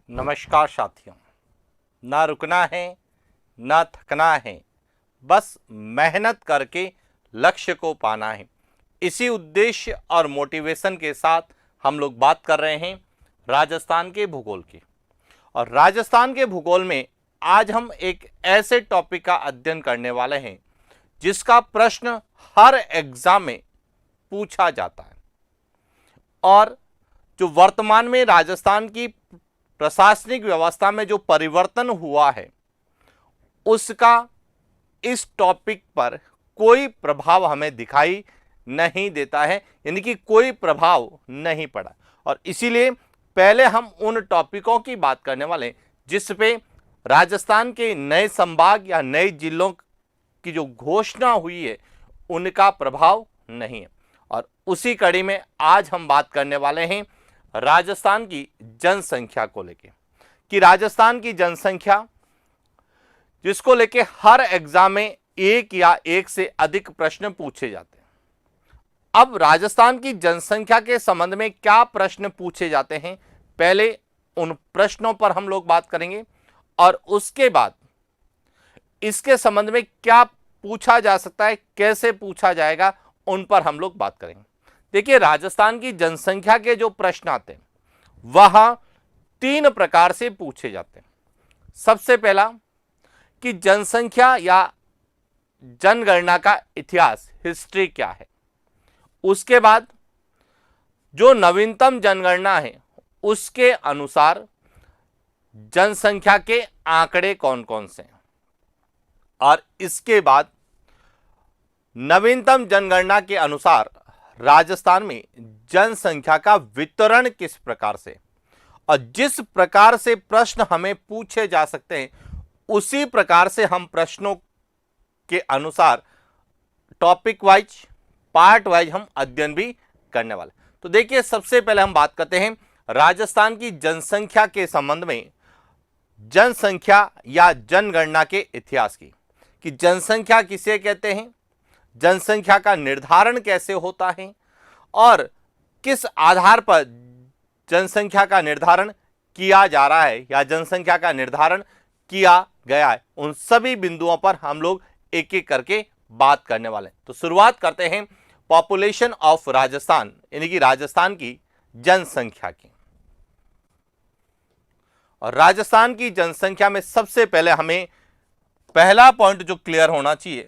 नमस्कार साथियों। ना रुकना है ना थकना है, बस मेहनत करके लक्ष्य को पाना है। इसी उद्देश्य और मोटिवेशन के साथ हम लोग बात कर रहे हैं राजस्थान के भूगोल की। और राजस्थान के भूगोल में आज हम एक ऐसे टॉपिक का अध्ययन करने वाले हैं जिसका प्रश्न हर एग्जाम में पूछा जाता है। और जो वर्तमान में राजस्थान की प्रशासनिक व्यवस्था में जो परिवर्तन हुआ है उसका इस टॉपिक पर कोई प्रभाव हमें दिखाई नहीं देता है, यानी कि कोई प्रभाव नहीं पड़ा। और इसीलिए पहले हम उन टॉपिकों की बात करने वाले जिस पे राजस्थान के नए संभाग या नए जिलों की जो घोषणा हुई है उनका प्रभाव नहीं है। और उसी कड़ी में आज हम बात करने वाले हैं राजस्थान की जनसंख्या को लेके, कि राजस्थान की जनसंख्या जिसको लेके हर एग्जाम में एक या एक से अधिक प्रश्न पूछे जाते हैं। अब राजस्थान की जनसंख्या के संबंध में क्या प्रश्न पूछे जाते हैं, पहले उन प्रश्नों पर हम लोग बात करेंगे और उसके बाद इसके संबंध में क्या पूछा जा सकता है, कैसे पूछा जाएगा, उन पर हम लोग बात करेंगे। देखिए, राजस्थान की जनसंख्या के जो प्रश्न आते हैं वह 3 प्रकार से पूछे जाते हैं। सबसे पहला कि जनसंख्या या जनगणना का इतिहास, हिस्ट्री क्या है। उसके बाद जो नवीनतम जनगणना है उसके अनुसार जनसंख्या के आंकड़े कौन कौन से हैं। और इसके बाद नवीनतम जनगणना के अनुसार राजस्थान में जनसंख्या का वितरण किस प्रकार से, और जिस प्रकार से प्रश्न हमें पूछे जा सकते हैं उसी प्रकार से हम प्रश्नों के अनुसार टॉपिक वाइज, पार्ट वाइज हम अध्ययन भी करने वाले। तो देखिए, सबसे पहले हम बात करते हैं राजस्थान की जनसंख्या के संबंध में, जनसंख्या या जनगणना के इतिहास की, कि जनसंख्या किसे कहते हैं, जनसंख्या का निर्धारण कैसे होता है और किस आधार पर जनसंख्या का निर्धारण किया जा रहा है या जनसंख्या का निर्धारण किया गया है। उन सभी बिंदुओं पर हम लोग एक एक करके बात करने वाले हैं। तो शुरुआत करते हैं पॉपुलेशन ऑफ राजस्थान, यानी कि राजस्थान की जनसंख्या की। और राजस्थान की जनसंख्या में सबसे पहले हमें पहला पॉइंट जो क्लियर होना चाहिए,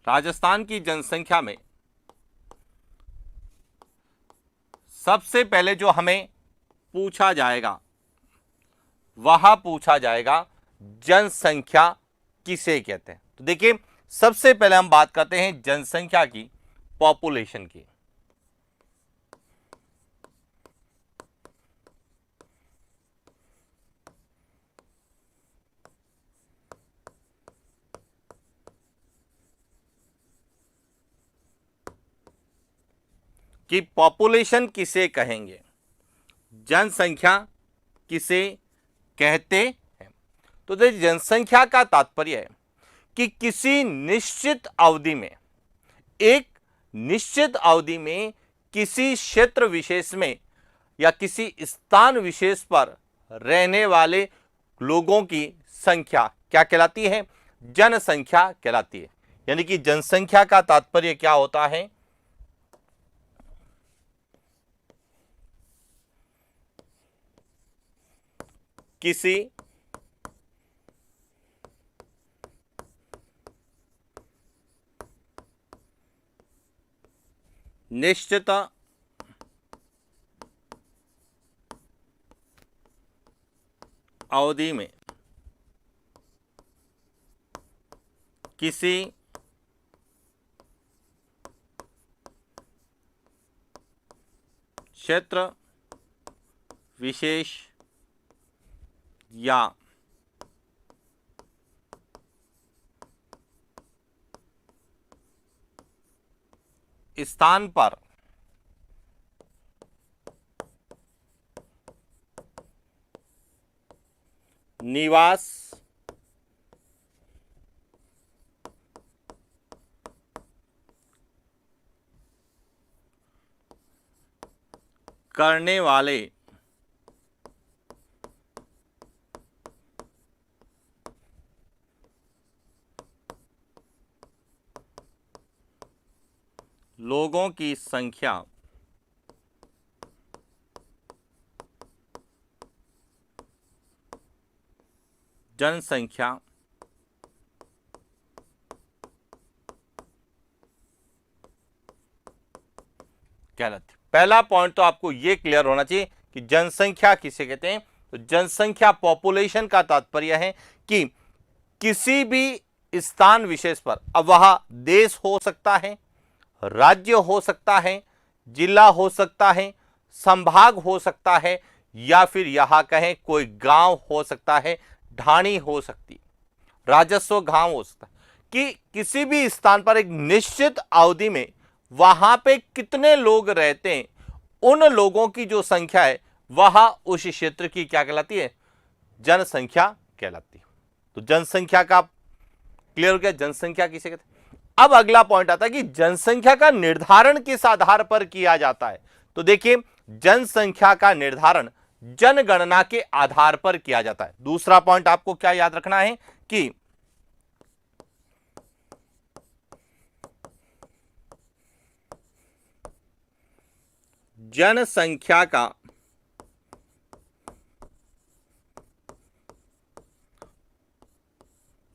राजस्थान की जनसंख्या में सबसे पहले जो हमें पूछा जाएगा वह पूछा जाएगा जनसंख्या किसे कहते हैं। तो देखिए, सबसे पहले हम बात करते हैं जनसंख्या की, पॉपुलेशन की। कि पॉपुलेशन किसे कहेंगे, जनसंख्या किसे कहते हैं। तो देखिए, जनसंख्या का तात्पर्य है कि किसी निश्चित अवधि में, एक निश्चित अवधि में किसी क्षेत्र विशेष में या किसी स्थान विशेष पर रहने वाले लोगों की संख्या क्या कहलाती है, जनसंख्या कहलाती है। यानी कि जनसंख्या का तात्पर्य क्या होता है, किसी निश्चित अवधि में किसी क्षेत्र विशेष या स्थान पर निवास करने वाले लोगों की संख्या जनसंख्या कहलाती है। पहला पॉइंट तो आपको यह क्लियर होना चाहिए कि जनसंख्या किसे कहते हैं। तो जनसंख्या पॉपुलेशन का तात्पर्य है कि किसी भी स्थान विशेष पर, अब वह देश हो सकता है, राज्य हो सकता है, जिला हो सकता है, संभाग हो सकता है, या फिर यहां कहें कोई गांव हो सकता है, ढाणी हो सकती, राजस्व गांव हो सकता है, कि किसी भी स्थान पर एक निश्चित अवधि में वहां पे कितने लोग रहते हैं, उन लोगों की जो संख्या है वह उस क्षेत्र की क्या कहलाती है, जनसंख्या कहलाती है। तो जनसंख्या का क्लियर हो गया, जनसंख्या किसे कहते हैं। अब अगला पॉइंट आता है कि जनसंख्या का निर्धारण किस आधार पर किया जाता है। तो देखिए, जनसंख्या का निर्धारण जनगणना के आधार पर किया जाता है। दूसरा पॉइंट आपको क्या याद रखना है कि जनसंख्या का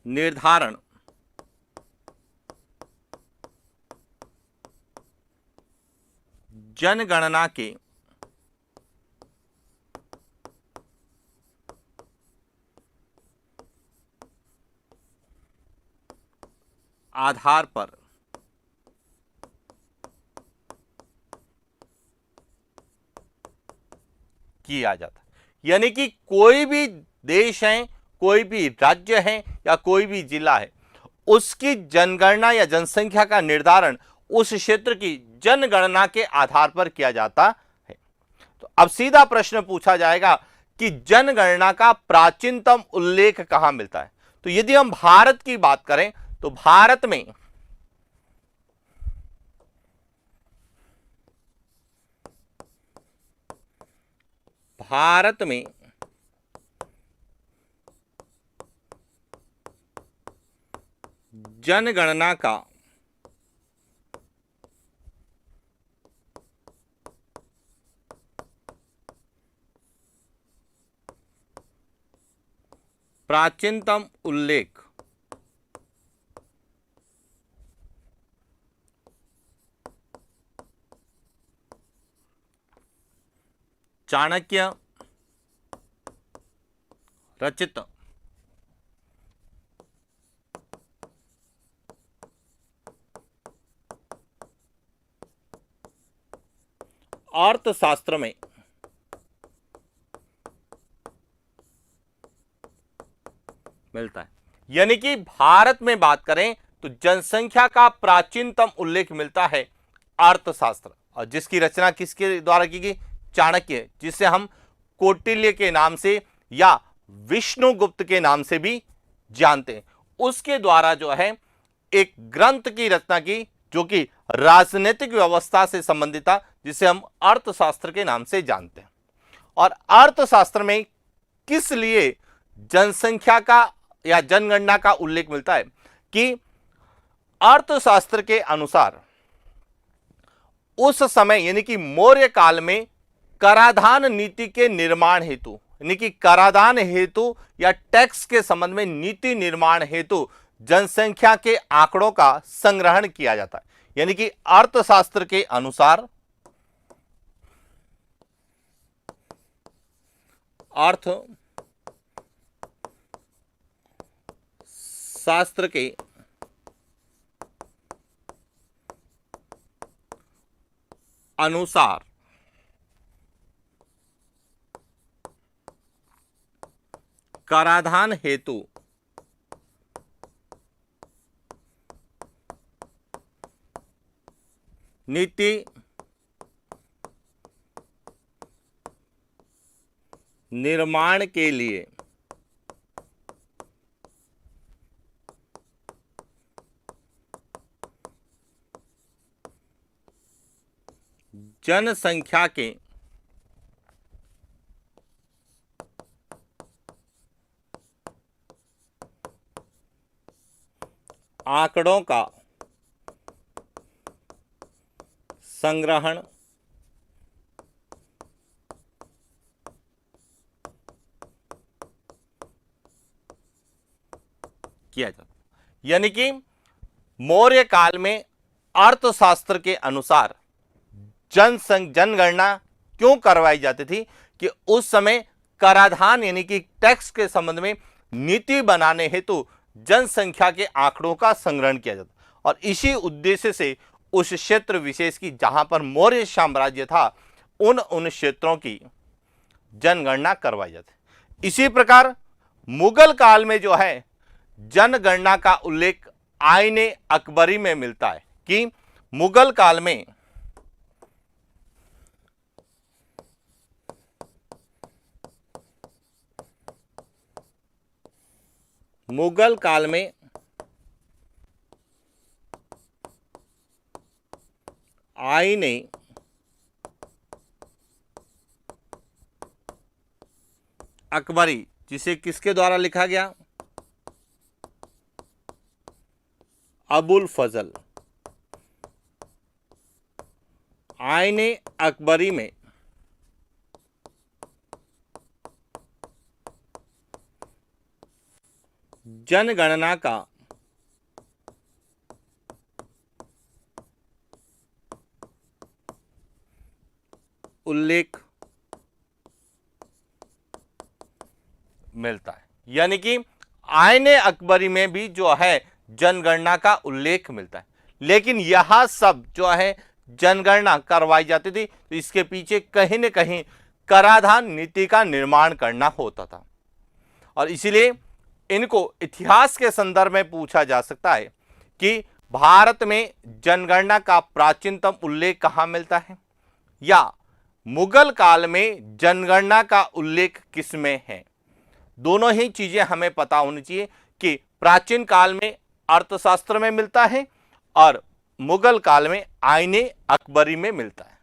निर्धारण जनगणना के आधार पर किया जाता है। यानी कि कोई भी देश है, कोई भी राज्य है, या कोई भी जिला है, उसकी जनगणना या जनसंख्या का निर्धारण उस क्षेत्र की जनगणना के आधार पर किया जाता है। तो अब सीधा प्रश्न पूछा जाएगा कि जनगणना का प्राचीनतम उल्लेख कहां मिलता है। तो यदि हम भारत की बात करें तो भारत में जनगणना का प्राचीनतम उल्लेख चाणक्य रचित अर्थशास्त्र में मिलता है। यानी कि भारत में बात करें तो जनसंख्या का प्राचीनतम उल्लेख मिलता है अर्थशास्त्र, और जिसकी रचना किसके द्वारा की गई, चाणक्य, जिसे हम कौटिल्य के नाम से या विष्णुगुप्त के नाम से भी जानते हैं, उसके द्वारा जो है एक ग्रंथ की रचना की जो कि राजनीतिक व्यवस्था से संबंधित था, जिसे हम अर्थशास्त्र के नाम से जानते हैं। और अर्थशास्त्र में किस लिए जनसंख्या का या जनगणना का उल्लेख मिलता है कि अर्थशास्त्र के अनुसार उस समय यानी कि मौर्य काल में कराधान नीति के निर्माण हेतु, यानी कि कराधान हेतु या टैक्स के संबंध में नीति निर्माण हेतु जनसंख्या के आंकड़ों का संग्रहण किया जाता है। यानी कि अर्थशास्त्र के अनुसार अर्थशास्त्र के अनुसार कराधान हेतु नीति निर्माण के लिए जनसंख्या के आंकड़ों का संग्रहण किया जाता, यानी कि मौर्य काल में अर्थशास्त्र के अनुसार जनगणना क्यों करवाई जाती थी कि उस समय कराधान यानी कि टैक्स के संबंध में नीति बनाने हेतु जनसंख्या के आंकड़ों का संग्रहण किया जाता और इसी उद्देश्य से उस क्षेत्र विशेष की जहां पर मौर्य साम्राज्य था उन क्षेत्रों की जनगणना करवाई जाती। इसी प्रकार मुगल काल में जो है जनगणना का उल्लेख आईने अकबरी में मिलता है कि मुगल काल में आईने अकबरी, जिसे किसके द्वारा लिखा गया, अबुल फजल, आईने अकबरी में जनगणना का उल्लेख मिलता है, यानी कि आईने अकबरी में भी जो है जनगणना का उल्लेख मिलता है। लेकिन यह सब जो है जनगणना करवाई जाती थी तो इसके पीछे कहीं न कहीं कराधान नीति का निर्माण करना होता था और इसीलिए इनको इतिहास के संदर्भ में पूछा जा सकता है कि भारत में जनगणना का प्राचीनतम उल्लेख कहां मिलता है या मुगल काल में जनगणना का उल्लेख किसमें है। दोनों ही चीजें हमें पता होनी चाहिए कि प्राचीन काल में अर्थशास्त्र में मिलता है और मुगल काल में आईने अकबरी में मिलता है।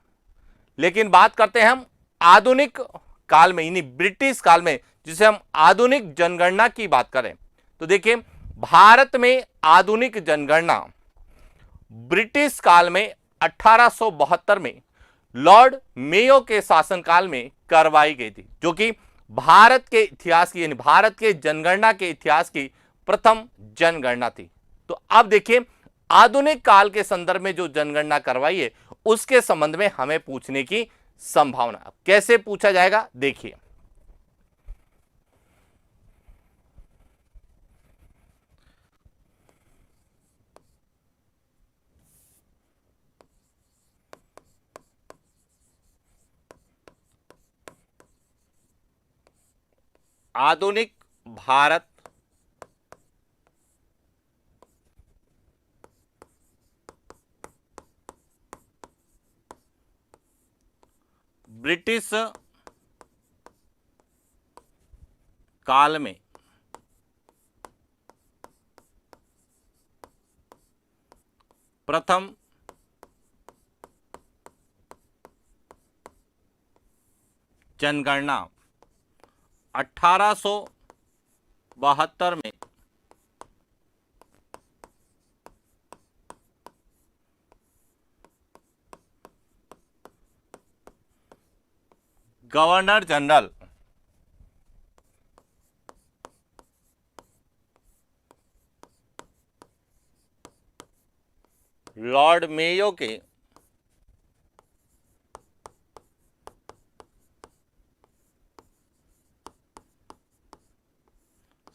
लेकिन बात करते हैं हम आधुनिक काल में यानी ब्रिटिश काल में, जिसे हम आधुनिक जनगणना की बात करें तो देखिए भारत में आधुनिक जनगणना ब्रिटिश काल में 1872 में लॉर्ड मेयो के शासनकाल में करवाई गई थी, जो कि भारत के इतिहास की यानी भारत के जनगणना के इतिहास की प्रथम जनगणना थी। तो अब देखिए आधुनिक काल के संदर्भ में जो जनगणना करवाई है उसके संबंध में हमें पूछने की संभावना। कैसे पूछा जाएगा देखिए, आधुनिक भारत ब्रिटिश काल में प्रथम जनगणना 1872 में गवर्नर जनरल लॉर्ड मेयो के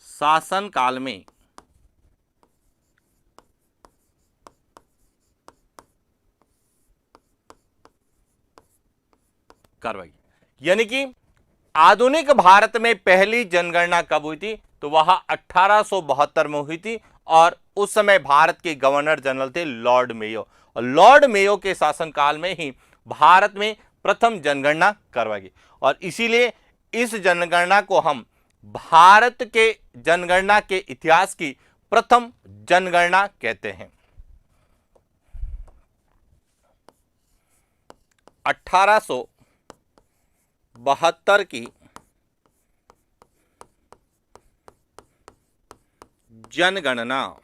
शासन काल में करवाई। यानी कि आधुनिक भारत में पहली जनगणना कब हुई थी तो वह 1872 में हुई थी और उस समय भारत के गवर्नर जनरल थे लॉर्ड मेयो और लॉर्ड मेयो के शासनकाल में ही भारत में प्रथम जनगणना करवाई गई और इसीलिए इस जनगणना को हम भारत के जनगणना के इतिहास की प्रथम जनगणना कहते हैं। 1872 की जनगणना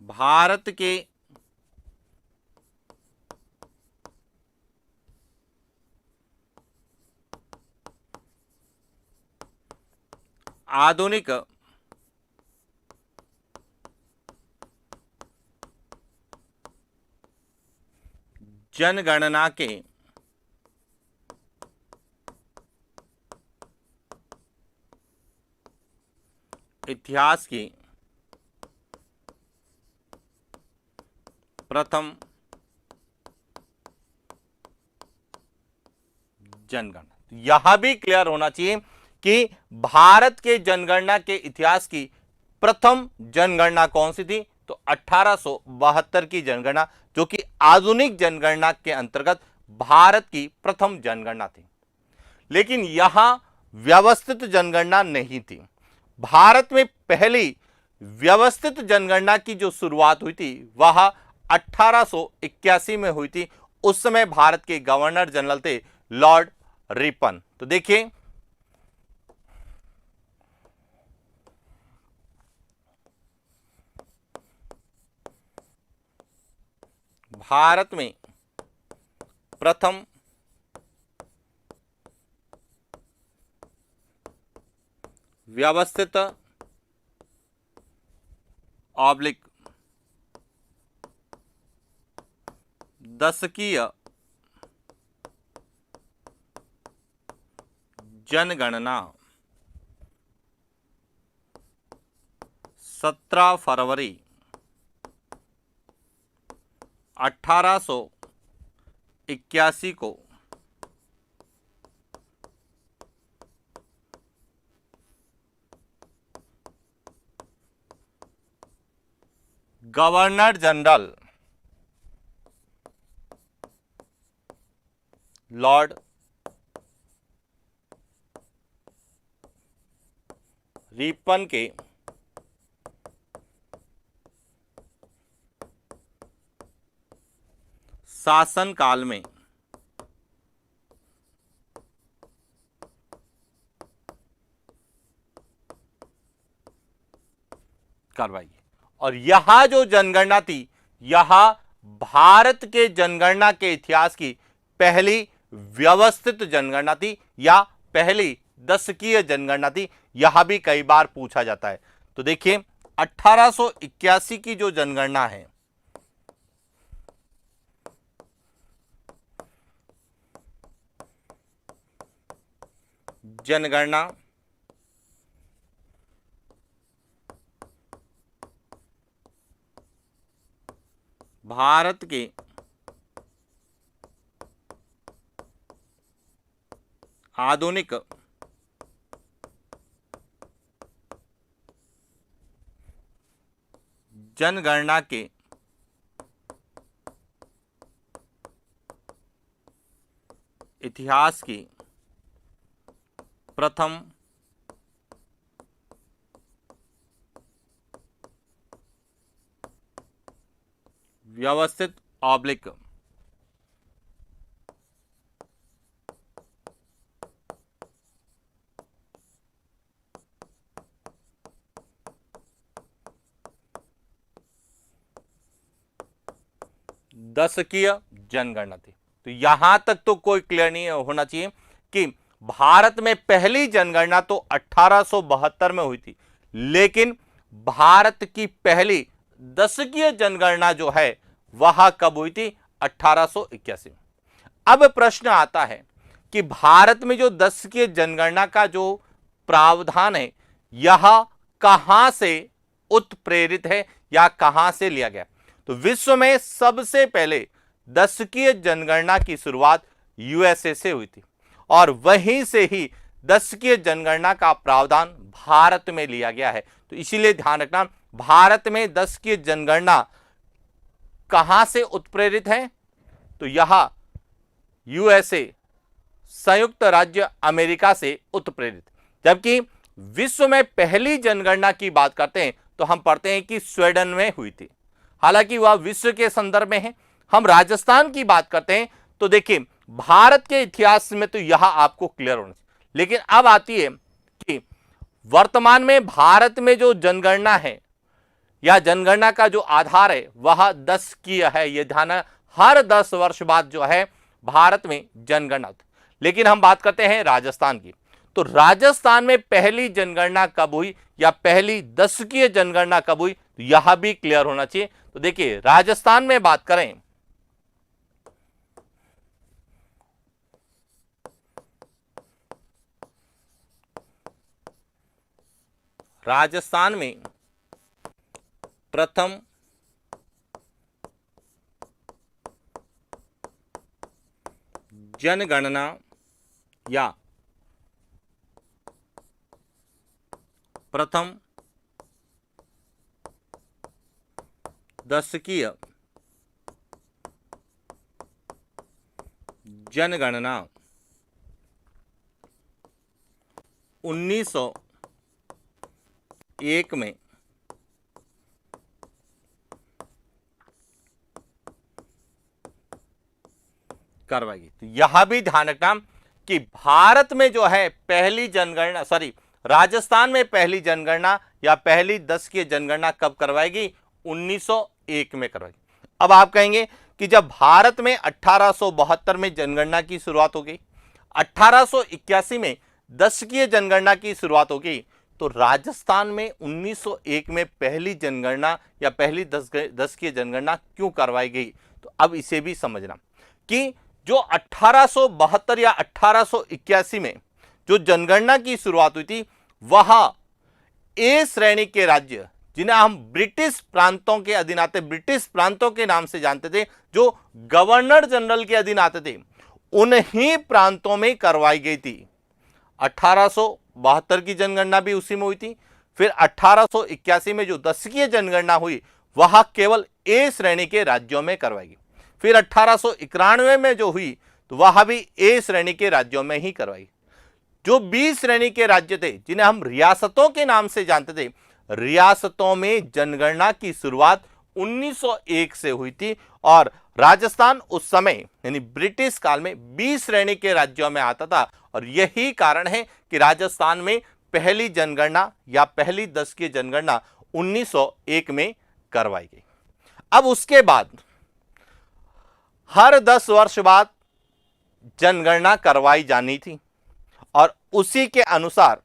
भारत के आधुनिक जनगणना के इतिहास की प्रथम जनगणना। यह भी क्लियर होना चाहिए कि भारत के जनगणना के इतिहास की प्रथम जनगणना कौन सी थी, तो 1872 की जनगणना, जो कि आधुनिक जनगणना के अंतर्गत भारत की प्रथम जनगणना थी। लेकिन यहां व्यवस्थित जनगणना नहीं थी। भारत में पहली व्यवस्थित जनगणना की जो शुरुआत हुई थी वह 1881 में हुई थी। उस समय भारत के गवर्नर जनरल थे लॉर्ड रिपन। तो देखिए, भारत में प्रथम व्यवस्थित ऑब्लिक दशकीय जनगणना 17 फरवरी 1881 को गवर्नर जनरल लॉर्ड रिपन के शासनकाल में करवाई। और यह जो जनगणना थी, यह भारत के जनगणना के इतिहास की पहली व्यवस्थित जनगणना थी या पहली दशकीय जनगणना थी। यह भी कई बार पूछा जाता है। तो देखिए, 1881 की जो जनगणना है, जनगणना भारत के आधुनिक जनगणना के इतिहास की प्रथम व्यवस्थित ऑब्लिक दशकीय जनगणना थी। तो यहां तक तो कोई क्लियर नहीं होना चाहिए कि भारत में पहली जनगणना तो 1872 में हुई थी, लेकिन भारत की पहली दशकीय जनगणना जो है वह कब हुई थी, 1881 में। अब प्रश्न आता है कि भारत में जो दशकीय जनगणना का जो प्रावधान है, यह कहां से उत्प्रेरित है या कहां से लिया गया। तो विश्व में सबसे पहले दशकीय जनगणना की शुरुआत यूएसए से हुई थी और वहीं से ही दशकीय जनगणना का प्रावधान भारत में लिया गया है। तो इसीलिए ध्यान रखना, भारत में दशकीय जनगणना कहां से उत्प्रेरित है, तो यह यूएसए संयुक्त राज्य अमेरिका से उत्प्रेरित। जबकि विश्व में पहली जनगणना की बात करते हैं तो हम पढ़ते हैं कि स्वीडन में हुई थी। हालांकि वह विश्व के संदर्भ में है। हम राजस्थान की बात करते हैं तो देखिए भारत के इतिहास में तो यह आपको क्लियर होना चाहिए, लेकिन अब आती है कि वर्तमान में भारत में जो जनगणना है या जनगणना का जो आधार है वह 10 की है। यह ध्यान है, हर 10 वर्ष बाद जो है भारत में जनगणना होती। लेकिन हम बात करते हैं राजस्थान की, तो राजस्थान में पहली जनगणना कब हुई या पहली दशकीय जनगणना कब हुई, तो यह भी क्लियर होना चाहिए। तो देखिए राजस्थान में बात करें, राजस्थान में प्रथम जनगणना या प्रथम दशकीय जनगणना 1901 में करवाई गई। तो यह भी ध्यान रखना कि भारत में जो है पहली जनगणना, राजस्थान में पहली जनगणना या पहली दशकीय जनगणना कब करवाई गई, 1901 में करवाई। अब आप कहेंगे कि जब भारत में 1872 में जनगणना की शुरुआत हो गई, 1881 में दशकीय जनगणना की शुरुआत हो गई, तो राजस्थान में 1901 में पहली जनगणना या पहली दशकीय जनगणना क्यों करवाई गई। तो अब इसे भी समझना कि जो 1872 या 1881 में जो जनगणना की शुरुआत हुई थी, वह ए श्रेणी के राज्य जिन्हें हम ब्रिटिश प्रांतों के अधीन आते, ब्रिटिश प्रांतों के नाम से जानते थे, जो गवर्नर जनरल के अधीन आते थे, उन्हीं प्रांतों में करवाई गई थी। 1872 की जनगणना भी उसी में हुई थी। फिर 1881 में जो दशकीय जनगणना हुई वह केवल ए श्रेणी के राज्यों में करवाई गई। फिर 1891 में जो हुई तो वह भी ए श्रेणी के राज्यों में ही करवाई। जो बी श्रेणी के राज्य थे जिन्हें हम रियासतों के नाम से जानते थे, रियासतों में जनगणना की शुरुआत 1901 से हुई थी और राजस्थान उस समय यानी ब्रिटिश काल में बी श्रेणी के राज्यों में आता था। और यही कारण है कि राजस्थान में पहली जनगणना या पहली दशकीय जनगणना 1901 में करवाई गई। अब उसके बाद हर 10 वर्ष बाद जनगणना करवाई जानी थी और उसी के अनुसार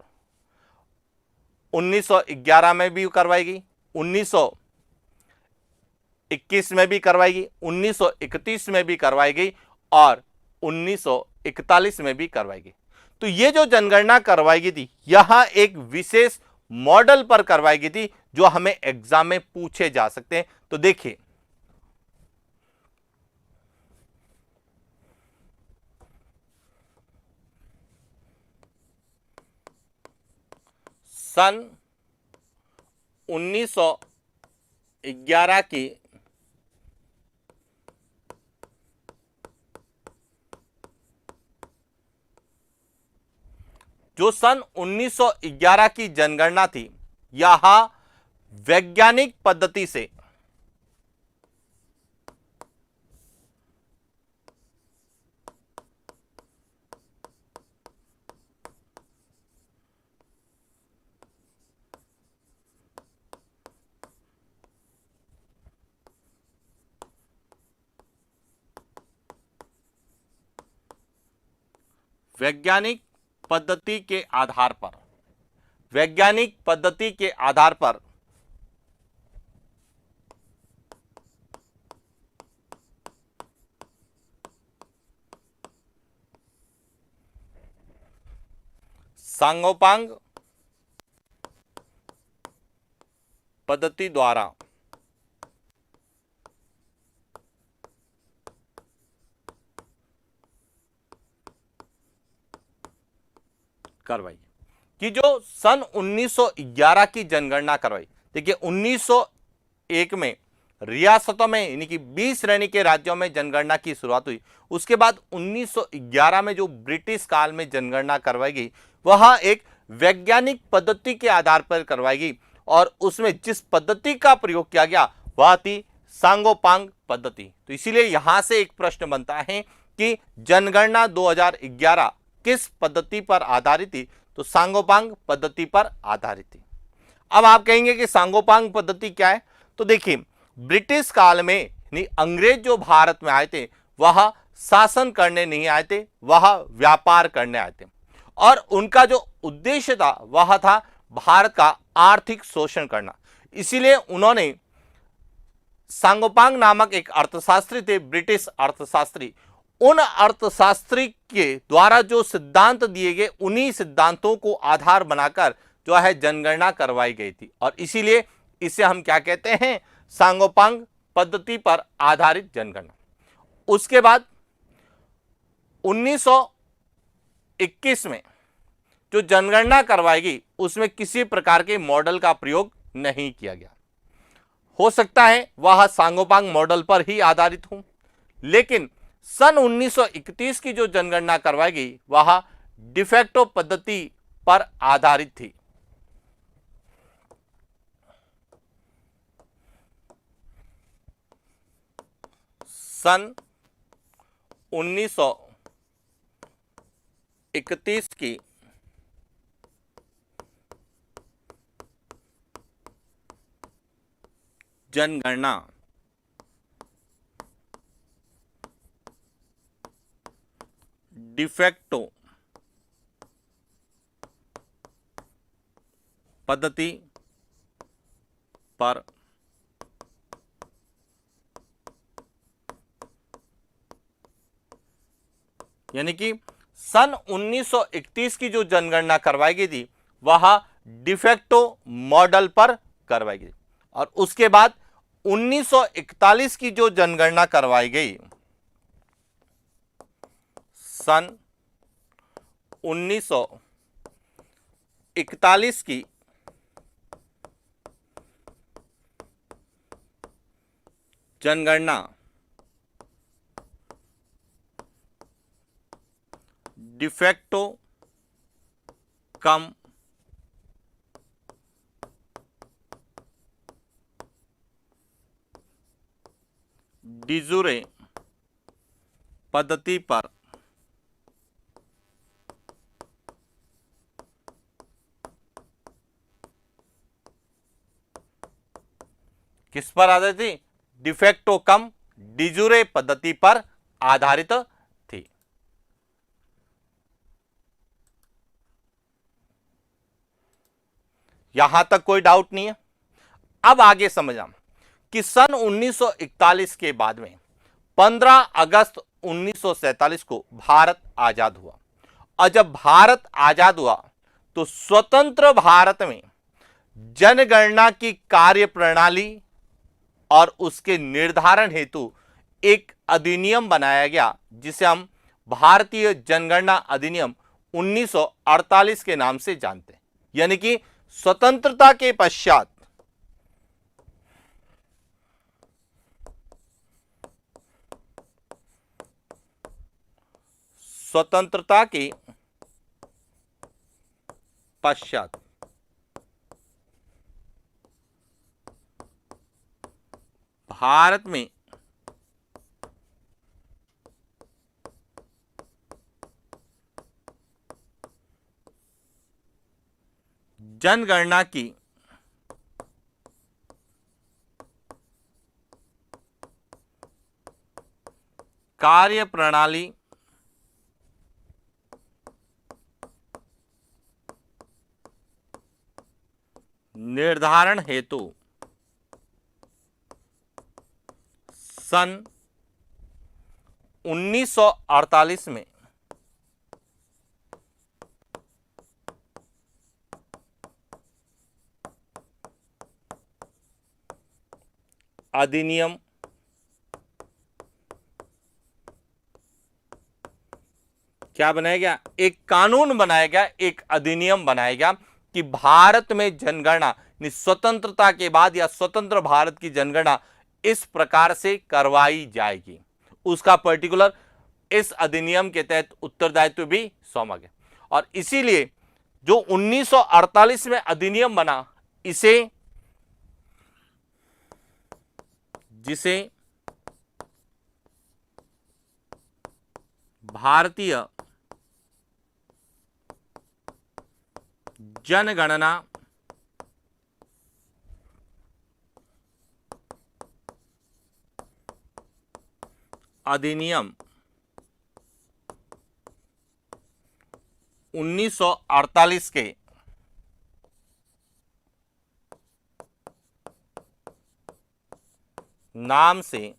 1911 में भी करवाई गई, 1921 में भी करवाई गई, 1931 में भी करवाई गई और 1941 में भी करवाई गई। तो ये जो जनगणना करवाई गई थी, यहां एक विशेष मॉडल पर करवाई गई थी जो हमें एग्जाम में पूछे जा सकते हैं। तो देखिए सन 1911 की जो सन 1911 की जनगणना थी, यह वैज्ञानिक पद्धति से वैज्ञानिक पद्धति के आधार पर वैज्ञानिक पद्धति के आधार पर सांगोपांग पद्धति द्वारा करवाई कि जो सन 1911 की जनगणना करवाई। देखिए 1901 में रियासतों में यानी कि 20 श्रेणी के राज्यों में जनगणना की शुरुआत हुई। उसके बाद 1911 में जो ब्रिटिश काल में जनगणना करवाई गई वह एक वैज्ञानिक पद्धति के आधार पर करवाई गई और उसमें जिस पद्धति का प्रयोग किया गया वह थी सांगोपांग पद्धति। तो इसीलिए यहां से एक प्रश्न बनता है कि जनगणना 2011 किस पद्धति पर आधारित थी? तो सांगोपांग पद्धति पर आधारित थी। अब आप कहेंगे कि सांगोपांग पद्धति क्या है? तो देखिए, ब्रिटिश काल में अंग्रेज जो भारत में आए थे वह शासन करने नहीं आए थे, वह व्यापार करने आए थे और उनका जो उद्देश्य था वह था भारत का आर्थिक शोषण करना। इसीलिए उन्होंने सांगोपांग नामक एक अर्थशास्त्री थे, ब्रिटिश अर्थशास्त्री, उन अर्थशास्त्री के द्वारा जो सिद्धांत दिए गए उन्हीं सिद्धांतों को आधार बनाकर जो है जनगणना करवाई गई थी और इसीलिए इसे हम क्या कहते हैं? सांगोपांग पद्धति पर आधारित जनगणना। उसके बाद 1921 में जो जनगणना करवाई गई उसमें किसी प्रकार के मॉडल का प्रयोग नहीं किया गया। हो सकता है वह सांगोपांग मॉडल पर ही आधारित हो, लेकिन सन 1931 की जो जनगणना करवाई गई वह डिफेक्टो पद्धति पर आधारित थी। सन 1931 की जनगणना डिफेक्टो पद्धति पर यानी कि सन 1931 की जो जनगणना करवाई गई थी वह डिफेक्टो मॉडल पर करवाई गई और उसके बाद 1941 की जो जनगणना करवाई गई, सन 1941 की जनगणना डिफेक्टो कम डिजूरे पद्धति पर किस पर आधारित थी? डिफेक्टो कम डिजूरे पद्धति पर आधारित थी। यहां तक कोई डाउट नहीं है। अब आगे समझा कि सन 1941 के बाद में 15 अगस्त 1947 को भारत आजाद हुआ और जब भारत आजाद हुआ तो स्वतंत्र भारत में जनगणना की कार्य प्रणाली और उसके निर्धारण हेतु एक अधिनियम बनाया गया जिसे हम भारतीय जनगणना अधिनियम 1948 के नाम से जानते हैं। यानी कि स्वतंत्रता के पश्चात भारत में जनगणना की कार्य प्रणाली निर्धारण हेतु सन 1948 में अधिनियम क्या बनाया गया? एक कानून बनाया गया, एक अधिनियम बनाया गया कि भारत में जनगणना स्वतंत्रता के बाद या स्वतंत्र भारत की जनगणना इस प्रकार से करवाई जाएगी। उसका पर्टिकुलर इस अधिनियम के तहत उत्तरदायित्व भी सौंपा गया और इसीलिए जो 1948 में अधिनियम बना इसे जिसे भारतीय जनगणना अधिनियम 1948 के नाम से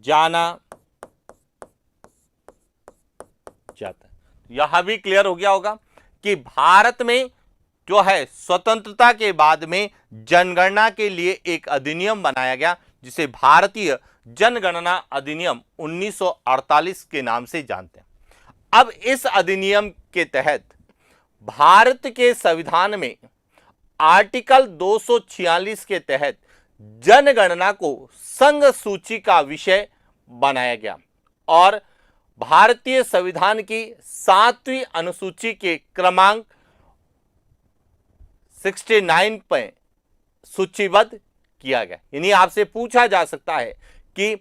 जाना जाता है। यह भी क्लियर हो गया होगा कि भारत में जो है स्वतंत्रता के बाद में जनगणना के लिए एक अधिनियम बनाया गया जिसे भारतीय जनगणना अधिनियम 1948 के नाम से जानते हैं। अब इस अधिनियम के तहत भारत के संविधान में आर्टिकल 246 के तहत जनगणना को संघ सूची का विषय बनाया गया और भारतीय संविधान की 7वीं अनुसूची के क्रमांक 69 पर सूचीबद्ध किया गया। यानी आपसे पूछा जा सकता है कि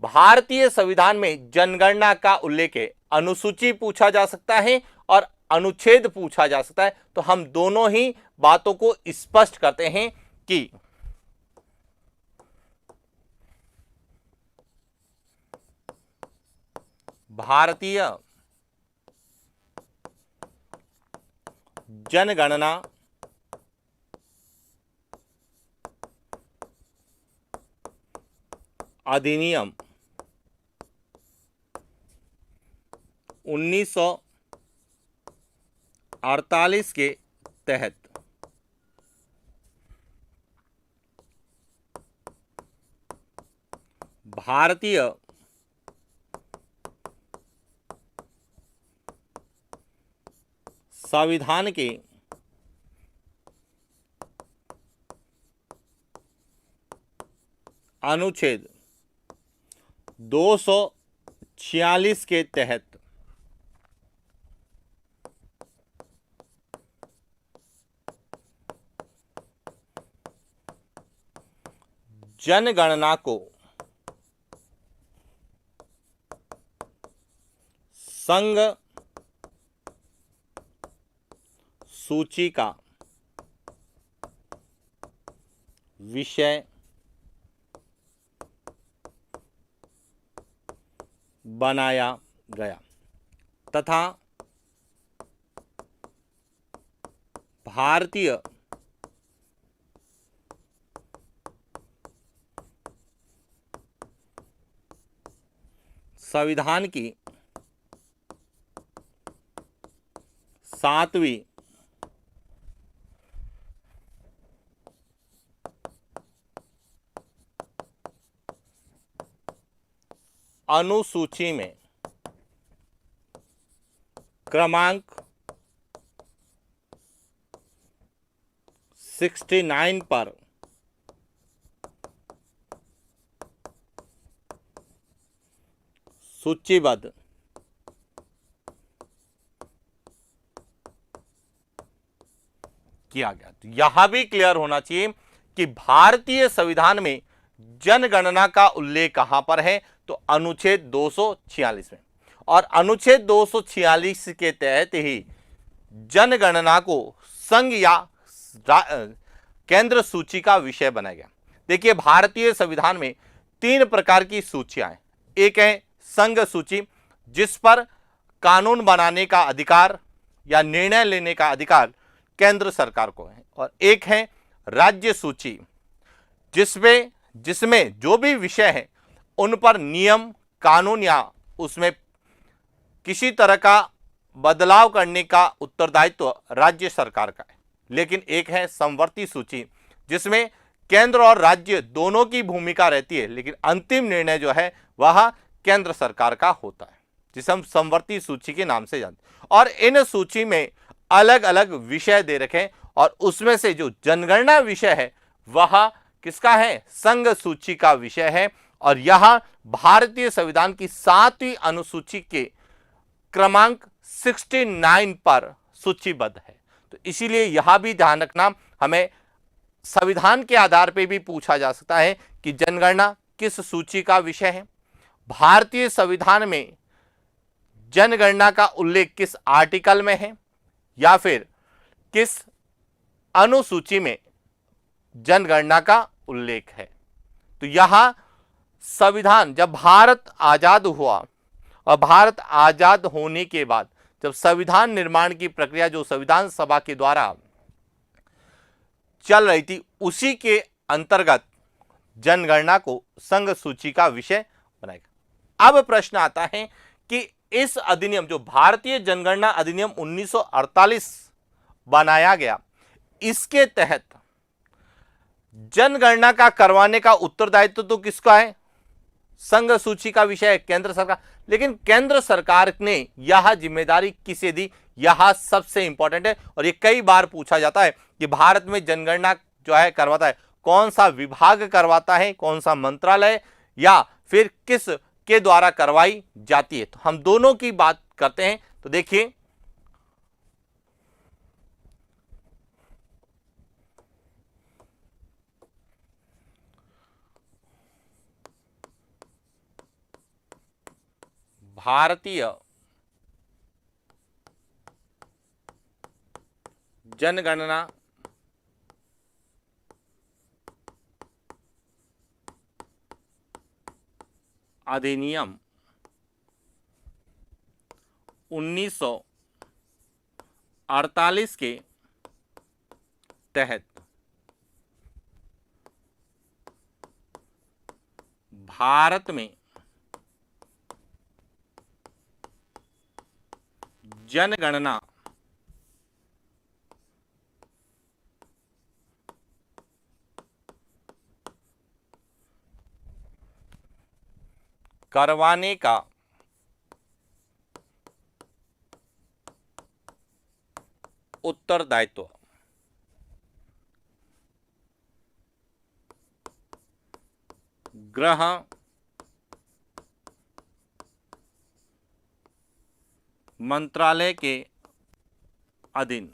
भारतीय संविधान में जनगणना का उल्लेख है, अनुसूची पूछा जा सकता है और अनुच्छेद पूछा जा सकता है। तो हम दोनों ही बातों को स्पष्ट करते हैं कि भारतीय जनगणना अधिनियम 1948 के तहत भारतीय संविधान के अनुच्छेद 246 के तहत जनगणना को संघ सूची का विषय बनाया गया तथा भारतीय संविधान की 7वीं अनुसूची में क्रमांक 69 पर सूचीबद्ध किया गया। तो यहां भी क्लियर होना चाहिए कि भारतीय संविधान में जनगणना का उल्लेख कहां पर है, तो अनुच्छेद 246 में, और अनुच्छेद 246 के तहत ही जनगणना को संघ या केंद्र सूची का विषय बनाया गया। देखिए, भारतीय संविधान में 3 प्रकार की सूचियां हैं। एक है संघ सूची, जिस पर कानून बनाने का अधिकार या निर्णय लेने का अधिकार केंद्र सरकार को है, और एक है राज्य सूची, जिसमें जो भी विषय है उन पर नियम कानून या उसमें किसी तरह का बदलाव करने का उत्तरदायित्व राज्य सरकार का है। लेकिन एक है समवर्ती सूची, जिसमें केंद्र और राज्य दोनों की भूमिका रहती है, लेकिन अंतिम निर्णय जो है वह केंद्र सरकार का होता है, जिसे हम समवर्ती सूची के नाम से जानते हैं। और इन सूची में अलग अलग विषय दे रखे हैं, और उसमें से जो जनगणना विषय है वह किसका है, संघ सूची का विषय है। और यह भारतीय संविधान की 7वीं अनुसूची के क्रमांक 69 पर सूचीबद्ध है। तो इसीलिए यह भी ध्यान रखना, हमें संविधान के आधार पर भी पूछा जा सकता है कि जनगणना किस सूची का विषय है। भारतीय संविधान में जनगणना का उल्लेख किस आर्टिकल में है या फिर किस अनुसूची में जनगणना का उल्लेख है। तो यहां संविधान, जब भारत आजाद हुआ और भारत आजाद होने के बाद जब संविधान निर्माण की प्रक्रिया जो संविधान सभा के द्वारा चल रही थी, उसी के अंतर्गत जनगणना को संघ सूची का विषय बनाएगा। अब प्रश्न आता है कि इस अधिनियम, जो भारतीय जनगणना अधिनियम 1948 बनाया गया, इसके तहत जनगणना का करवाने का उत्तरदायित्व तो किसका है? संघ सूची का विषय है केंद्र सरकार। लेकिन केंद्र सरकार ने यह जिम्मेदारी किसे दी? यह सबसे इंपॉर्टेंट है और ये कई बार पूछा जाता है कि भारत में जनगणना जो है करवाता है कौन सा विभाग करवाता है, कौन सा मंत्रालय, या फिर किस के द्वारा करवाई जाती है। तो हम दोनों की बात करते हैं। तो देखिए, भारतीय जनगणना अधिनियम 1948 के तहत भारत में जनगणना करवाने का उत्तरदायित्व गृह मंत्रालय के अधीन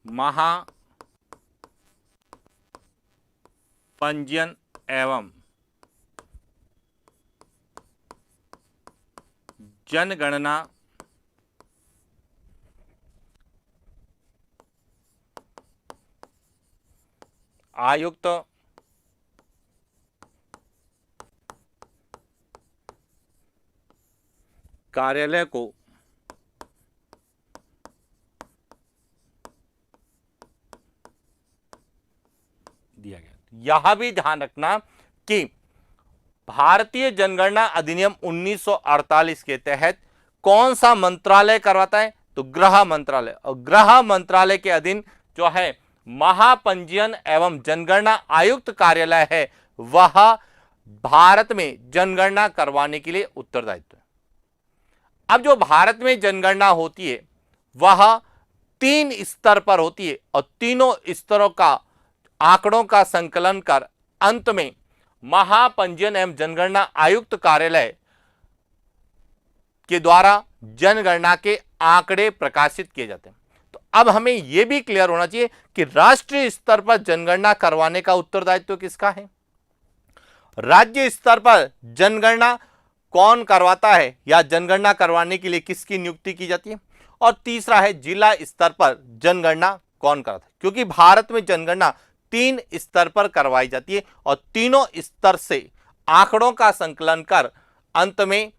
महापंजीयन एवं जनगणना आयुक्त कार्यालय को दिया गया। यह भी ध्यान रखना कि भारतीय जनगणना अधिनियम 1948 के तहत कौन सा मंत्रालय करवाता है? तो गृह मंत्रालय, और गृह मंत्रालय के अधीन जो है महापंजीयन एवं जनगणना आयुक्त कार्यालय है, वह भारत में जनगणना करवाने के लिए उत्तरदायित्व है। अब जो भारत में जनगणना होती है वह 3 स्तर पर होती है और तीनों स्तरों का आंकड़ों का संकलन कर अंत में महापंजीयन एवं जनगणना आयुक्त कार्यालय के द्वारा जनगणना के आंकड़े प्रकाशित किए जाते हैं। तो अब हमें यह भी क्लियर होना चाहिए कि राष्ट्रीय स्तर पर जनगणना करवाने का उत्तरदायित्व किसका है, राज्य स्तर पर जनगणना कौन करवाता है या जनगणना करवाने के लिए किसकी नियुक्ति की जाती है, और तीसरा है जिला स्तर पर जनगणना कौन करता है। क्योंकि भारत में जनगणना 3 स्तर पर करवाई जाती है और तीनों स्तर से आंकड़ों का संकलन कर अंत में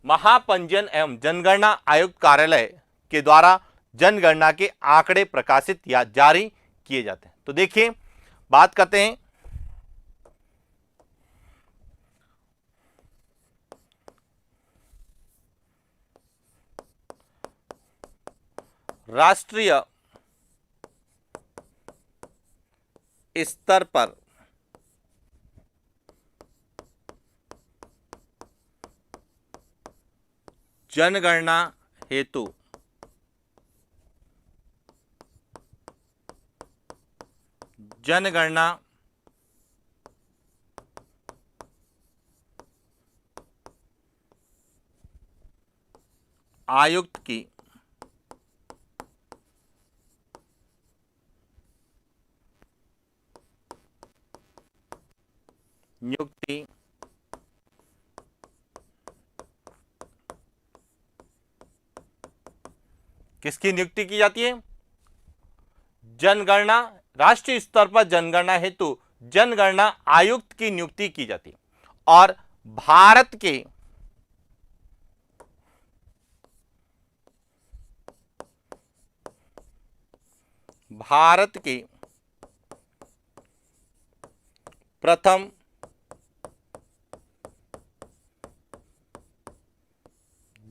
महापंजीयन एवं जनगणना आयुक्त कार्यालय के द्वारा जनगणना के आंकड़े प्रकाशित या जारी किए जाते हैं। तो देखिए, बात करते हैं राष्ट्रीय स्तर पर जनगणना हेतु जनगणना आयुक्त की नियुक्ति किसकी नियुक्ति की जाती है? जनगणना, राष्ट्रीय स्तर पर जनगणना हेतु जनगणना आयुक्त की नियुक्ति की जाती है। और भारत के प्रथम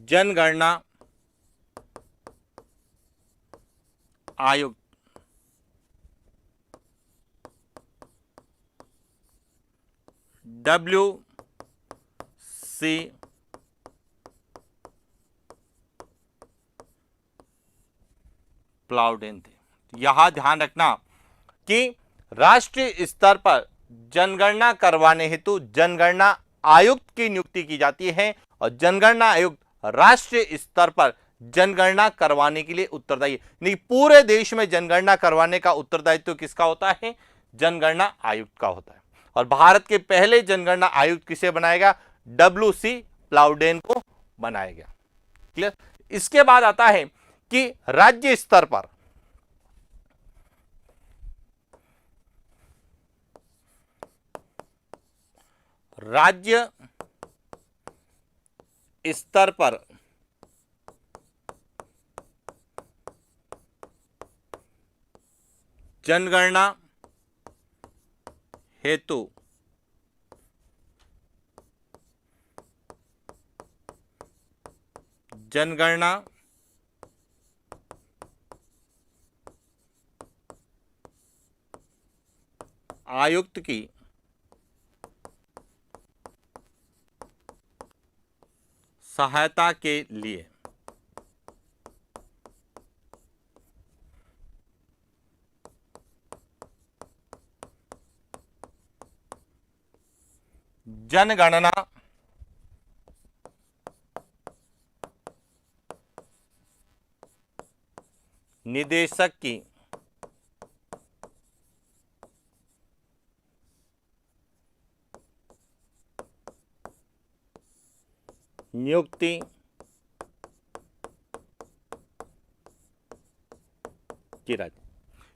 जनगणना आयुक्त WC प्लाउडेन थे। यहां ध्यान रखना कि राष्ट्रीय स्तर पर जनगणना करवाने हेतु जनगणना आयुक्त की नियुक्ति की जाती है और जनगणना आयुक्त राष्ट्रीय स्तर पर जनगणना करवाने के लिए उत्तरदायी है। नहीं, पूरे देश में जनगणना करवाने का उत्तरदायित्व किसका होता है? जनगणना आयुक्त का होता है। और भारत के पहले जनगणना आयुक्त किसे बनाया गया? WC प्लाउडेन को बनाया गया। क्लियर? इसके बाद आता है कि राज्य स्तर पर जनगणना हेतु जनगणना आयुक्त की सहायता के लिए जनगणना निदेशक की नियुक्ति की जाती।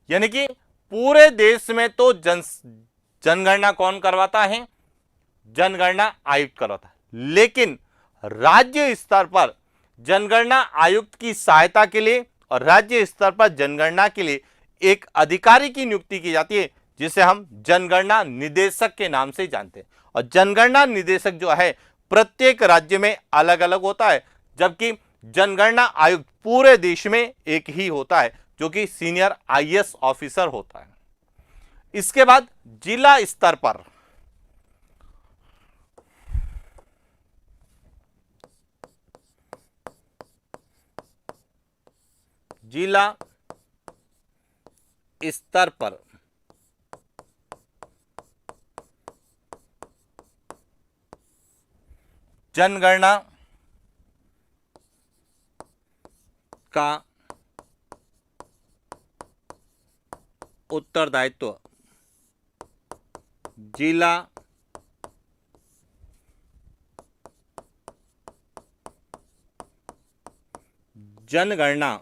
यानी कि पूरे देश में तो जनगणना कौन करवाता है? जनगणना आयुक्त करवाता है, लेकिन राज्य स्तर पर जनगणना आयुक्त की सहायता के लिए और राज्य स्तर पर जनगणना के लिए एक अधिकारी की नियुक्ति की जाती है जिसे हम जनगणना निदेशक के नाम से जानते हैं। और जनगणना निदेशक जो है प्रत्येक राज्य में अलग अलग होता है, जबकि जनगणना आयुक्त पूरे देश में एक ही होता है जो कि सीनियर IAS ऑफिसर होता है। इसके बाद जिला स्तर पर जनगणना का उत्तरदायित्व जिला जनगणना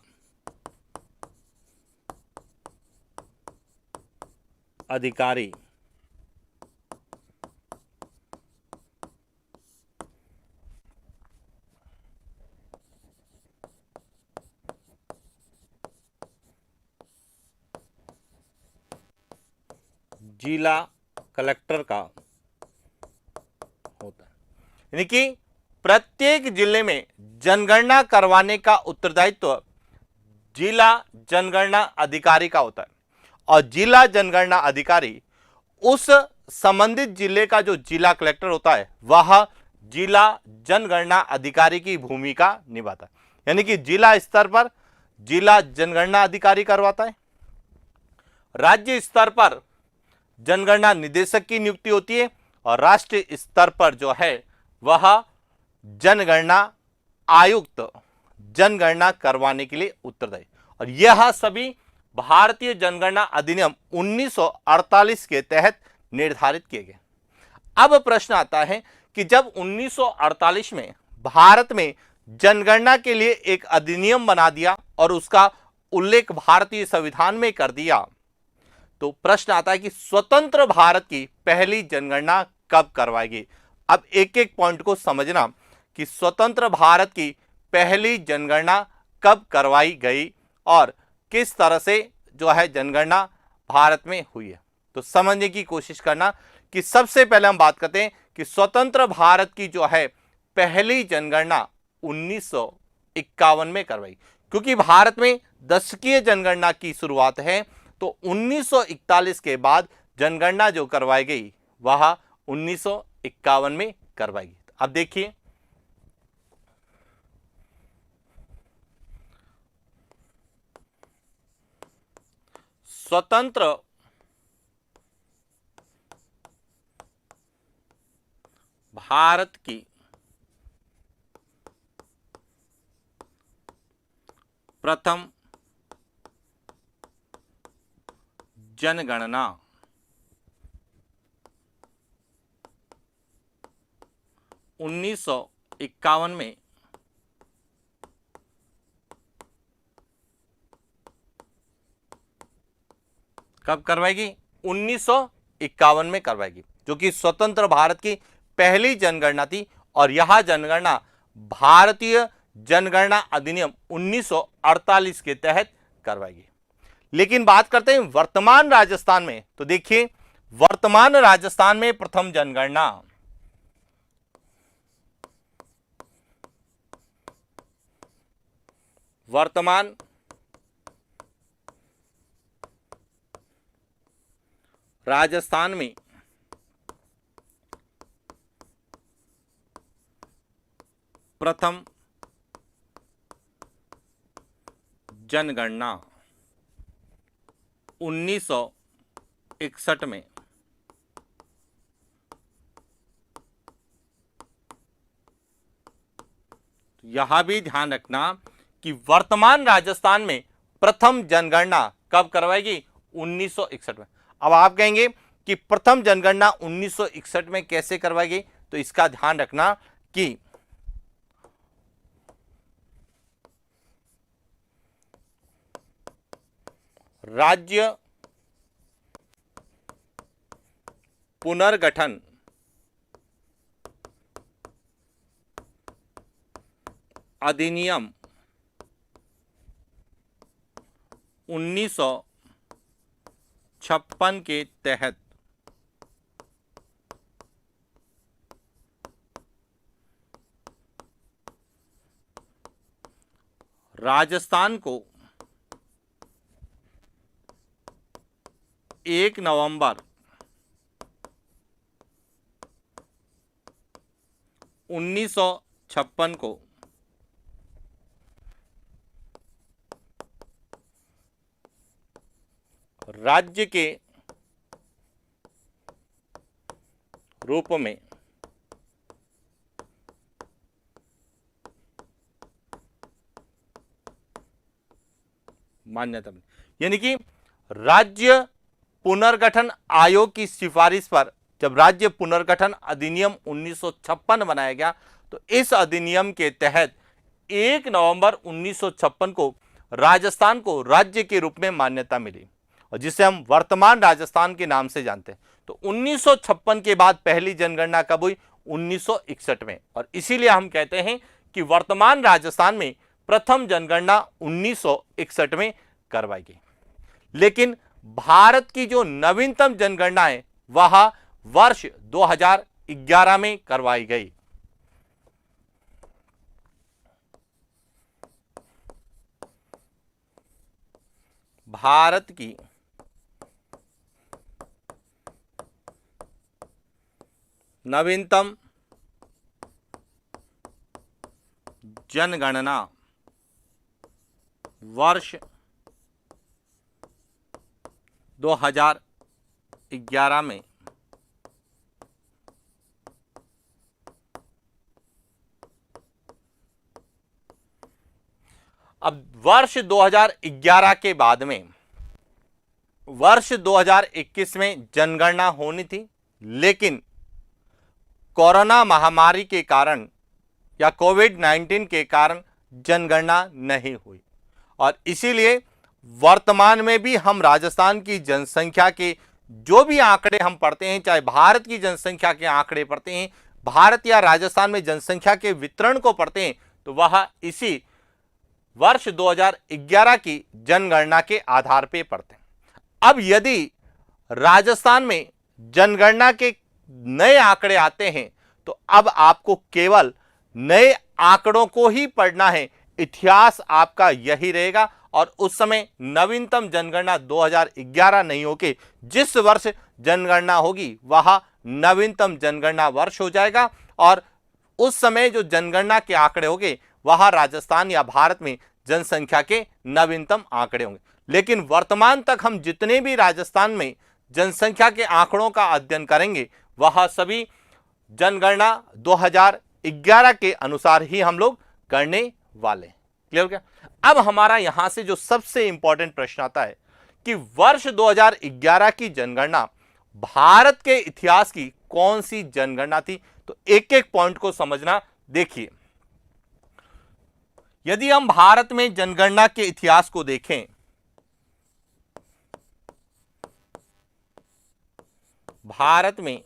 अधिकारी जिला कलेक्टर का होता है। यानी कि प्रत्येक जिले में जनगणना करवाने का उत्तरदायित्व जिला जनगणना अधिकारी का होता है और जिला जनगणना अधिकारी उस संबंधित जिले का जो जिला कलेक्टर होता है वह जिला जनगणना अधिकारी की भूमिका निभाता है। यानी कि जिला स्तर पर जिला जनगणना अधिकारी करवाता है, राज्य स्तर पर जनगणना निदेशक की नियुक्ति होती है और राष्ट्रीय स्तर पर जो है वह जनगणना आयुक्त जनगणना करवाने के लिए उत्तरदायी। और यह सभी भारतीय जनगणना अधिनियम 1948 के तहत निर्धारित किए गए। अब प्रश्न आता है कि जब 1948 में भारत में जनगणना के लिए एक अधिनियम बना दिया और उसका उल्लेख भारतीय संविधान में कर दिया, तो प्रश्न आता है कि स्वतंत्र भारत की पहली जनगणना कब करवाएगी। अब एक एक पॉइंट को समझना कि स्वतंत्र भारत की पहली जनगणना कब करवाई गई और किस तरह से जो है जनगणना भारत में हुई है। तो समझने की कोशिश करना कि सबसे पहले हम बात करते हैं कि स्वतंत्र भारत की जो है पहली जनगणना 1951 में करवाई। क्योंकि भारत में दशकीय जनगणना की शुरुआत है, तो 1941 के बाद जनगणना जो करवाई गई वह 1951 में करवाई गई। अब देखिए, स्वतंत्र भारत की प्रथम जनगणना 1951 में कब करवाएगी? 1951 में करवाएगी, जो कि स्वतंत्र भारत की पहली जनगणना थी। और यह जनगणना भारतीय जनगणना अधिनियम 1948 के तहत करवाएगी। लेकिन बात करते हैं वर्तमान राजस्थान में। तो देखिए, वर्तमान राजस्थान में प्रथम जनगणना वर्तमान राजस्थान में प्रथम जनगणना 1961 में यह भी ध्यान रखना कि वर्तमान राजस्थान में प्रथम जनगणना कब करवाएगी? 1961 में। अब आप कहेंगे कि प्रथम जनगणना 1961 में कैसे करवाएगी? तो इसका ध्यान रखना कि राज्य पुनर्गठन अधिनियम 1956 के तहत राजस्थान को 1 नवंबर 1956 को राज्य के रूप में मान्यता मिली। यानी कि राज्य पुनर्गठन आयोग की सिफारिश पर जब राज्य पुनर्गठन अधिनियम 1956 बनाया गया, तो इस अधिनियम के तहत 1 नवंबर 1956 को राजस्थान को राज्य के रूप में मान्यता मिली, और जिसे हम वर्तमान राजस्थान के नाम से जानते हैं। तो 1956 के बाद पहली जनगणना कब हुई? 1961 में। और इसीलिए हम कहते हैं कि वर्तमान राजस्थान में प्रथम जनगणना 1961 में करवाई गई। लेकिन भारत की जो नवीनतम जनगणना है वह वर्ष 2011 में करवाई गई। भारत की नवीनतम जनगणना वर्ष 2011 में अब वर्ष 2011 के बाद में वर्ष 2021 में जनगणना होनी थी, लेकिन कोरोना महामारी के कारण या कोविड-19 के कारण जनगणना नहीं हुई और इसीलिए वर्तमान में भी हम राजस्थान की जनसंख्या के जो भी आंकड़े हम पढ़ते हैं, चाहे भारत की जनसंख्या के आंकड़े पढ़ते हैं, भारत या राजस्थान में जनसंख्या के वितरण को पढ़ते हैं, तो वह इसी वर्ष 2011 की जनगणना के आधार पर पढ़ते हैं। अब यदि राजस्थान में जनगणना के नए आंकड़े आते हैं तो अब आपको केवल नए आंकड़ों को ही पढ़ना है, इतिहास आपका यही रहेगा और उस समय नवीनतम जनगणना 2011 नहीं होके जिस वर्ष जनगणना होगी वह नवीनतम जनगणना वर्ष हो जाएगा और उस समय जो जनगणना के आंकड़े होंगे वह राजस्थान या भारत में जनसंख्या के नवीनतम आंकड़े होंगे। लेकिन वर्तमान तक हम जितने भी राजस्थान में जनसंख्या के आंकड़ों का अध्ययन करेंगे वह सभी जनगणना 2011 के अनुसार ही हम लोग करने वाले। क्लियर हो गया? अब हमारा यहां से जो सबसे इंपॉर्टेंट प्रश्न आता है कि वर्ष 2011 की जनगणना भारत के इतिहास की कौन सी जनगणना थी? तो एक एक पॉइंट को समझना। देखिए, यदि हम भारत में जनगणना के इतिहास को देखें, भारत में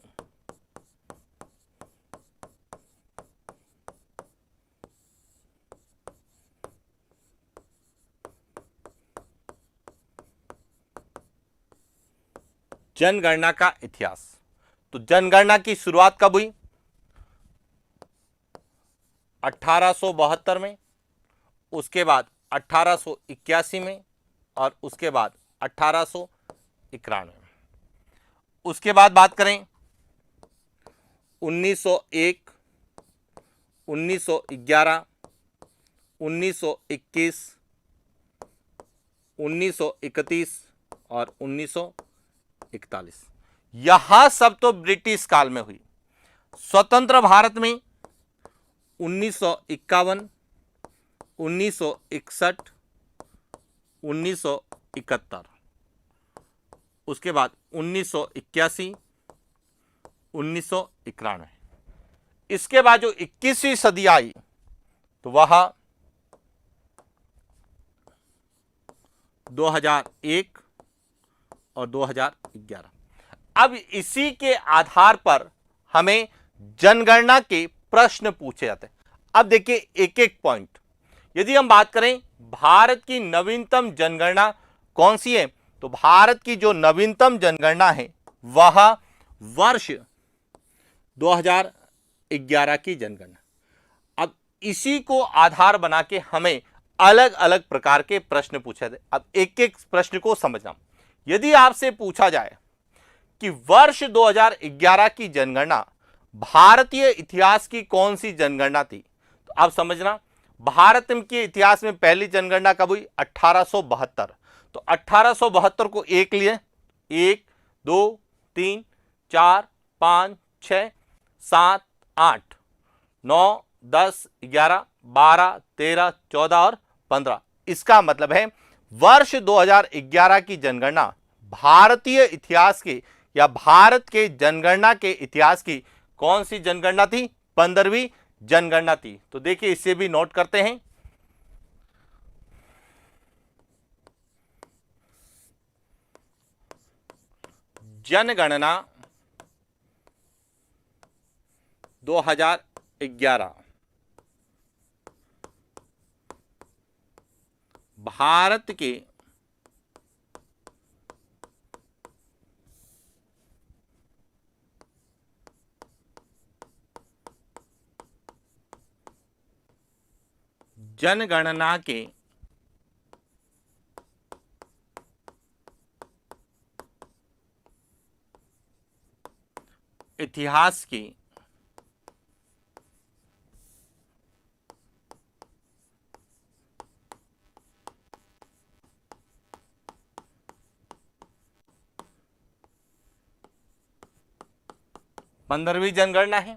जनगणना का इतिहास, तो जनगणना की शुरुआत कब हुई? 1872 में, उसके बाद 1881 में और उसके बाद 1891 में। उसके बाद बात करें 1901, 1911, 1921, 1931 और 1941। यह सब तो ब्रिटिश काल में हुई। स्वतंत्र भारत में 1951, 1961, 1971, उसके बाद 1981, 1991। इसके बाद जो 21वीं सदी आई तो वह 2001 और 2011। अब इसी के आधार पर हमें जनगणना के प्रश्न पूछे जाते हैं। अब देखिए एक एक पॉइंट। यदि हम बात करें भारत की नवीनतम जनगणना कौन सी है, तो भारत की जो नवीनतम जनगणना है वह वर्ष 2011 की जनगणना। अब इसी को आधार बना के हमें अलग अलग प्रकार के प्रश्न पूछे थे। अब एक एक प्रश्न को समझना। यदि आपसे पूछा जाए कि वर्ष 2011 की जनगणना भारतीय इतिहास की कौन सी जनगणना थी, तो आप समझना भारत के इतिहास में पहली जनगणना कब हुई? 1872। तो 1872 को एक लिए 1, 2, 3, 4, 5, 6, 7, 8, 9, 10, 11, 12, 13, 14 और 15। इसका मतलब है वर्ष 2011 की जनगणना भारतीय इतिहास के या भारत के जनगणना के इतिहास की कौन सी जनगणना थी? 15वीं जनगणना थी। तो देखिए इसे भी नोट करते हैं। जनगणना 2011 भारत के जनगणना के इतिहास की पंद्रहवीं जनगणना है,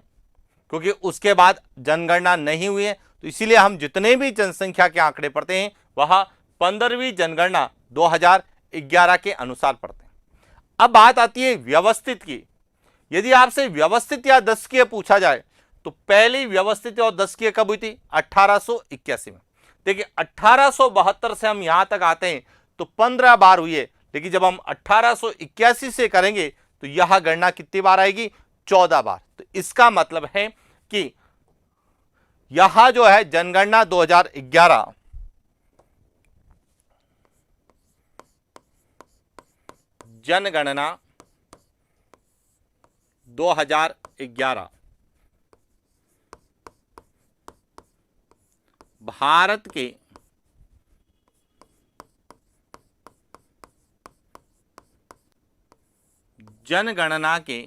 क्योंकि उसके बाद जनगणना नहीं हुई है। तो इसीलिए हम जितने भी जनसंख्या के आंकड़े पढ़ते हैं वह 15वीं जनगणना 2011 के अनुसार पढ़ते हैं। अब बात आती है व्यवस्थित की। यदि आपसे व्यवस्थित या दशकीय पूछा जाए तो पहली व्यवस्थित और दशकीय कब हुई थी? 1881 में। देखिए 1872 से हम यहां तक आते हैं तो 15 बार हुई है, लेकिन जब हम 1881 से करेंगे तो यह गणना कितनी बार आएगी? 14 बार। तो इसका मतलब है कि यह जो है जनगणना 2011 जनगणना 2011 भारत के जनगणना के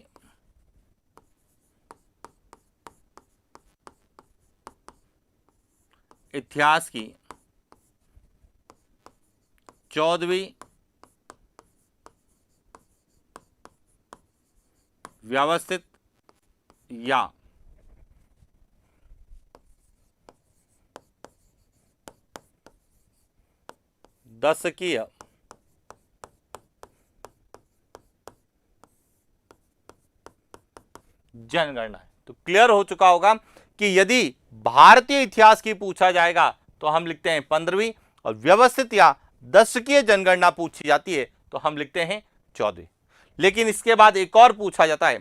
इतिहास की 14वीं व्यवस्थित या दशकीय जनगणना है। तो क्लियर हो चुका होगा कि यदि भारतीय इतिहास की पूछा जाएगा तो हम लिखते हैं 15वीं, और व्यवस्थित या दशकीय जनगणना पूछी जाती है तो हम लिखते हैं 14वीं। लेकिन इसके बाद एक और पूछा जाता है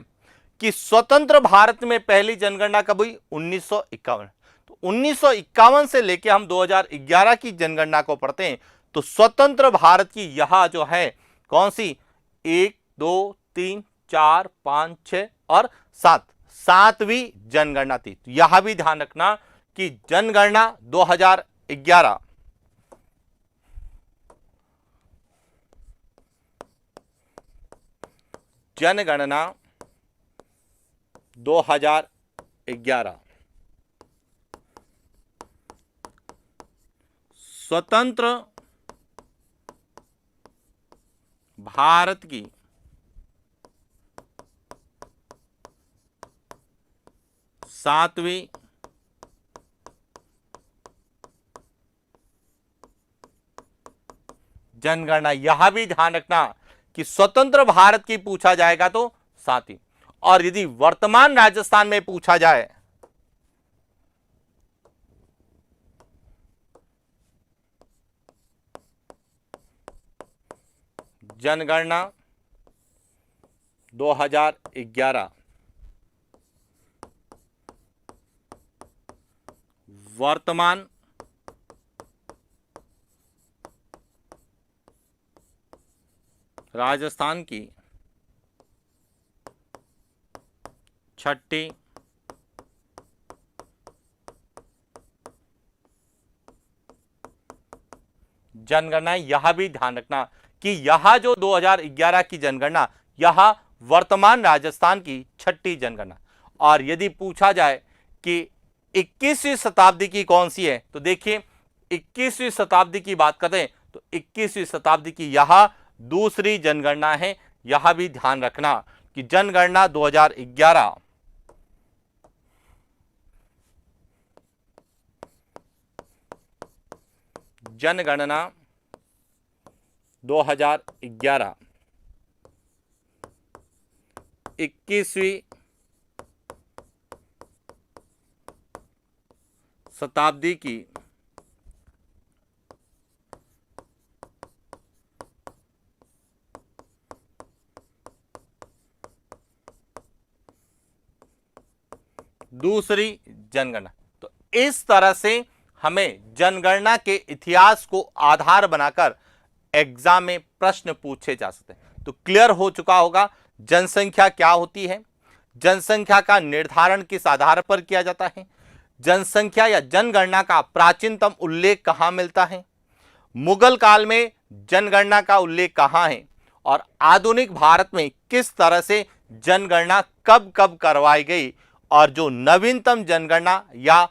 कि स्वतंत्र भारत में पहली जनगणना कब हुई? 1951। तो 1951 से लेकर हम 2011 की जनगणना को पढ़ते हैं तो स्वतंत्र भारत की यह जो है कौन सी? 1 2 3 4 5 6 और 7, 7वीं जनगणना थी। तो यह भी ध्यान रखना कि जनगणना 2011 जनगणना 2011 स्वतंत्र भारत की सातवीं जनगणना। यह भी ध्यान रखना कि स्वतंत्र भारत की पूछा जाएगा तो 7वीं, और यदि वर्तमान राजस्थान में पूछा जाए जनगणना 2011 वर्तमान राजस्थान की छठी जनगणना। यह भी ध्यान रखना कि यह जो 2011 की जनगणना यह वर्तमान राजस्थान की छठी जनगणना। और यदि पूछा जाए कि 21वीं शताब्दी की कौन सी है तो देखिए 21वीं शताब्दी की बात करते हैं तो 21वीं शताब्दी की यह दूसरी जनगणना है। यह भी ध्यान रखना कि जनगणना 2011 जनगणना 2011 21वीं शताब्दी की दूसरी जनगणना। तो इस तरह से हमें जनगणना के इतिहास को आधार बनाकर एग्जाम में प्रश्न पूछे जा सकते हैं। तो क्लियर हो चुका होगा जनसंख्या क्या होती है, जनसंख्या का निर्धारण किस आधार पर किया जाता है, जनसंख्या या जनगणना का प्राचीनतम उल्लेख कहां मिलता है, मुगल काल में जनगणना का उल्लेख कहां है, और आधुनिक भारत में किस तरह से जनगणना कब कब करवाई गई, और जो नवीनतम जनगणना या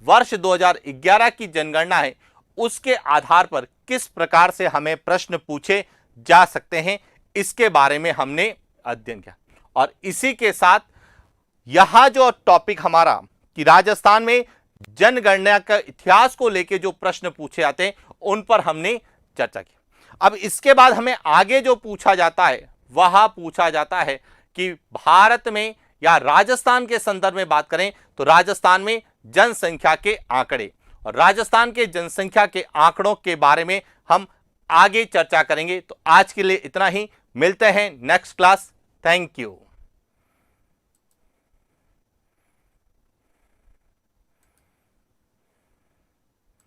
वर्ष 2011 की जनगणना है उसके आधार पर किस प्रकार से हमें प्रश्न पूछे जा सकते हैं, इसके बारे में हमने अध्ययन किया। और इसी के साथ यह जो टॉपिक हमारा कि राजस्थान में जनगणना का इतिहास को लेकर जो प्रश्न पूछे जाते हैं उन पर हमने चर्चा की। अब इसके बाद हमें आगे जो पूछा जाता है वह पूछा जाता है कि भारत में या राजस्थान के संदर्भ में बात करें तो राजस्थान में जनसंख्या के आंकड़े, और राजस्थान के जनसंख्या के आंकड़ों के बारे में हम आगे चर्चा करेंगे। तो आज के लिए इतना ही, मिलते हैं नेक्स्ट क्लास। Thank you.